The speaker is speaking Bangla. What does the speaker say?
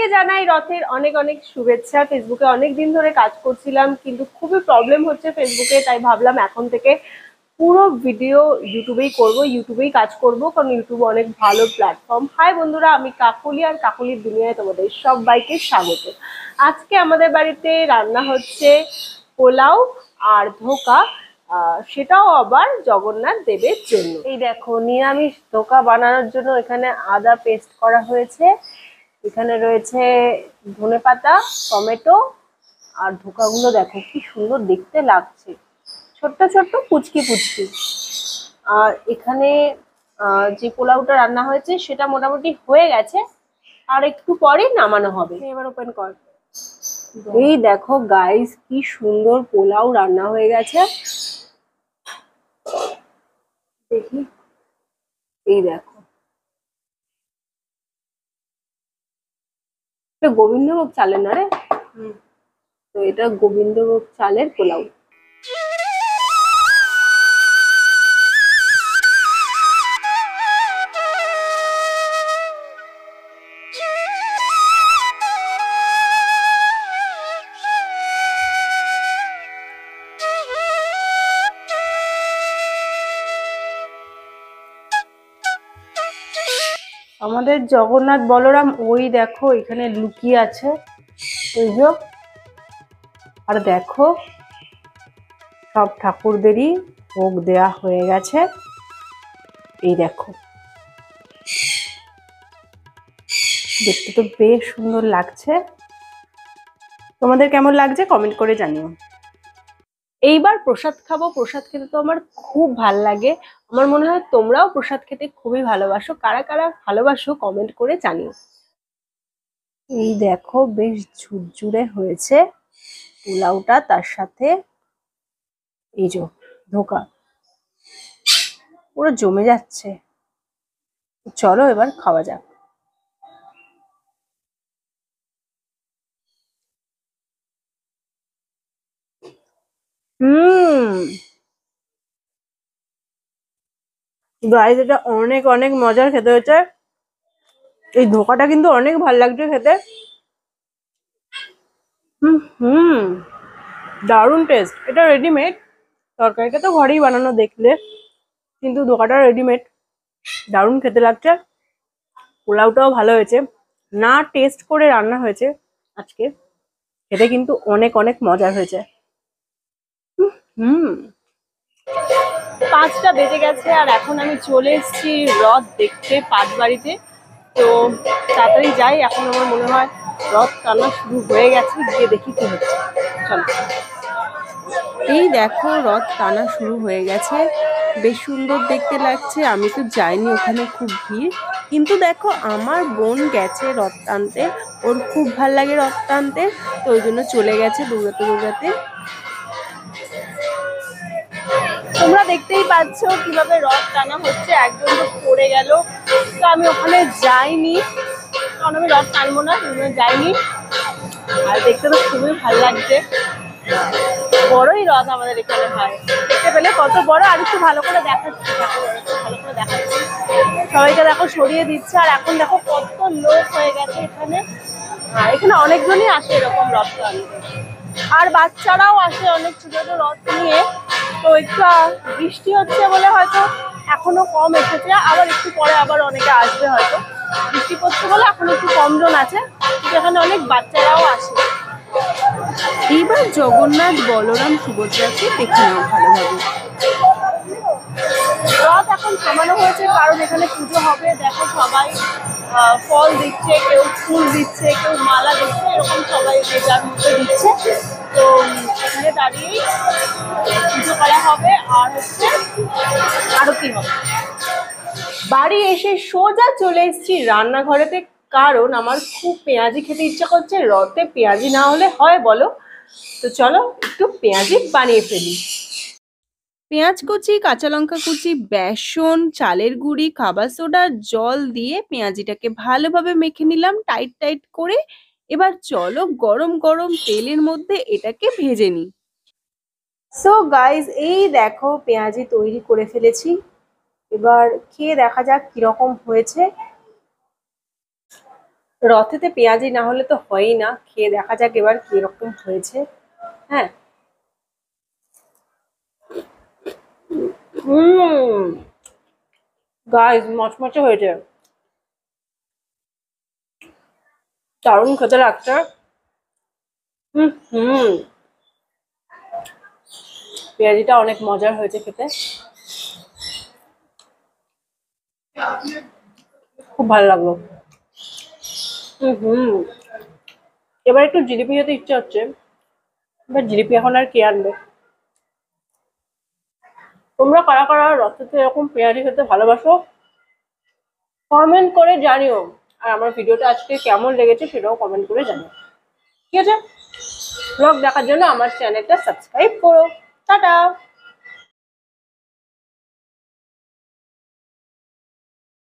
সবাইকে জানাই রথের অনেক অনেক শুভেচ্ছা। ফেসবুকে অনেক দিন ধরে কাজ করছিলাম, কিন্তু খুবই প্রবলেম হচ্ছে ফেসবুকে, তাই ভাবলাম এখন থেকে পুরো ভিডিও ইউটিউবেই করব, ইউটিউবেই কাজ করব, কারণ ইউটিউব অনেক ভালো প্ল্যাটফর্ম। হাই বন্ধুরা, আমি কাকলি, আর কাকলির দুনিয়ায় তোমাদের সবাইকে স্বাগত। আজকে আমাদের বাড়িতে রান্না হচ্ছে পোলাও আর ধোকা, সেটাও আবার জগন্নাথ দেবের জন্য। এই দেখো, নিরামিষ ধোকা বানানোর জন্য এখানে আদা পেস্ট করা হয়েছে, এখানে রয়েছে ধনেপাতা, টমেটো, আর ধোকাগুলো দেখো কি সুন্দর দেখতে লাগছে, ছোট্ট ছোট্ট পুচকি পুচকি। আর এখানে যে পোলাওটা রান্না হয়েছে সেটা মোটামুটি হয়ে গেছে, আর একটু পরেই নামানো হবে। এবার ওপেন কর। এই দেখো গাইস, কি সুন্দর পোলাও রান্না হয়ে গেছে, দেখি। এই দেখো, এটা গোবিন্দভোগ চালের না রে? তো এটা গোবিন্দভোগ চালের পোলাও। আমাদের জগন্নাথ বলরাম ওই দেখো এখানে লুকিয়ে আছে, ওই যে। আর দেখো সব ঠাকুরদেরই ভোগ দেয়া হয়ে গেছে, এই দেখো। দেখতে তো বেশ সুন্দর লাগছে। তোমাদের কেমন লাগছে কমেন্ট করে জানিও। এইবার প্রসাদ খাবো। প্রসাদ খেতে তো আমার খুব ভাল লাগে, আমার মনে হয় তোমরাও প্রসাদ খেতে খুবই ভালোবাসো। কারা কারা ভালোবাসো কমেন্ট করে জানিও। এই দেখো বেশ ঝুরঝুরে হয়েছে পোলাওটা, তার সাথে এই যে ধোকা, পুরো জমে যাচ্ছে। চলো এবার খাওয়া যাক। গাইস, এটা অনেক অনেক মজার খেতে হয়েছে। এই ধোকাটা কিন্তু অনেক ভালো লাগছে খেতে। হুম, দারুণ টেস্ট। এটা রেডিমেড, তরকারিটা তো ঘরেই বানানো দেখলে, কিন্তু ধোকাটা রেডিমেড। দারুণ খেতে লাগছে। পোলাওটাও ভালো হয়েছে, না টেস্ট করে রান্না হয়েছে আজকে, খেতে কিন্তু অনেক অনেক মজার হয়েছে। হুম, 5টা বেজে গেছে, আর এখন আমি চলে এসেছি রথ দেখতে পাটবাড়িতে। তো তাড়াতাড়ি যাই, এখন আমার মনে হয় রথ টানা শুরু হয়ে গেছে, গিয়ে দেখি কি হচ্ছে। চলো। এই দেখো রথ টানা শুরু হয়ে গেছে, বেশ সুন্দর দেখতে লাগছে। আমি তো যাইনি, ওখানে খুব ভিড়, কিন্তু দেখো আমার বোন গেছে রথ টানতে, ওর খুব ভাল লাগে রথ টানতে, তো ওই জন্য চলে গেছে দৌড়াতে দৌড়াতে। তোমরা দেখতেই পাচ্ছ কিভাবে রথ টানা হচ্ছে, একজন তো পড়ে গেল, তো আমি ওখানে যাইনি, কারণ আমি রথ টানবো না, যাইনি। আর দেখতে তো খুবই ভালো লাগছে, বড়ই রথ আমাদের এখানে হয়। দেখতে পেলে কত বড়, আর একটু ভালো করে দেখাচ্ছি, ভালো করে দেখাচ্ছি। সবাইকে দেখো সরিয়ে দিচ্ছে, আর এখন দেখো কত লোক হয়ে গেছে এখানে। এখানে অনেকজনই আসে এরকম রথ টানতে, আর বাচ্চারাও আসে অনেক ছোট ছোট রথ নিয়ে। তো একটু বৃষ্টি হচ্ছে বলে হয়তো এখনো কম এসেছে, আবার একটু পরে আবার অনেকে আসবে হয়তো। বৃষ্টি পড়ছে বলে এখন একটু কম জন আছে, কিন্তু এখানে অনেক বাচ্চারাও আসে। এইবার জগন্নাথ বলরাম সুভদ্রাকে দেখে নাও ভালোভাবে। রথ এখন থামানো হয়েছে, কারণ এখানে পুজো হবে। দেখো সবাই ফল দিচ্ছে, কেউ ফুল দিচ্ছে, কেউ মালা দিচ্ছে, এরকম সবাই যে যার মধ্যে দিচ্ছে। তো এখানে দাঁড়িয়েই পুজো করা হবে, আর হচ্ছে আরতি হবে। বাড়ি এসে সোজা চলে এসেছি রান্নাঘরেতে, কারণ আমার খুব পেঁয়াজি খেতে ইচ্ছা করছে। রথে পেঁয়াজি না হলে হয় বলো? তো চলো একটু পেঁয়াজি বানিয়ে ফেলি। পেঁয়াজ কুচি, কাঁচা লঙ্কা কুচি, বেসন, চালের গুঁড়ি, খাবার সোডা, জল দিয়ে পেঁয়াজিটাকে ভালোভাবে মেখে নিলাম টাইট টাইট করে। এবার চলো গরম গরম তেলের মধ্যে এটাকে ভেজে নিই। সো গাইজ, এই দেখো পেঁয়াজি তৈরি করে ফেলেছি। এবার খেয়ে দেখা যাক কিরকম হয়েছে। রথেতে পেঁয়াজি না হলে তো হয়ই না। খেয়ে দেখা যাক এবার কিরকম হয়েছে। হ্যাঁ, গাইস মচমচে হয়েছে, দারুণ খেতে লাগছে। হুম হুম পেঁয়াজিটা অনেক মজার হয়েছে খেতে, খুব ভালো লাগলো। হুম এবার একটু জিলিপি খেতে ইচ্ছে হচ্ছে, এবার জিলিপি এখন আর কে আনবে। তোমরা কারা কারা রথেতে এরকম পেঁয়াজি খেতে ভালোবাসো কমেন্ট করে জানিও। আর আমার ভিডিওটা আজকে কেমন লেগেছে সেটাও কমেন্ট করে জানিও। ঠিক আছে, ব্লগ দেখার জন্য আমার চ্যানেলটা সাবস্ক্রাইব করো। টাটা।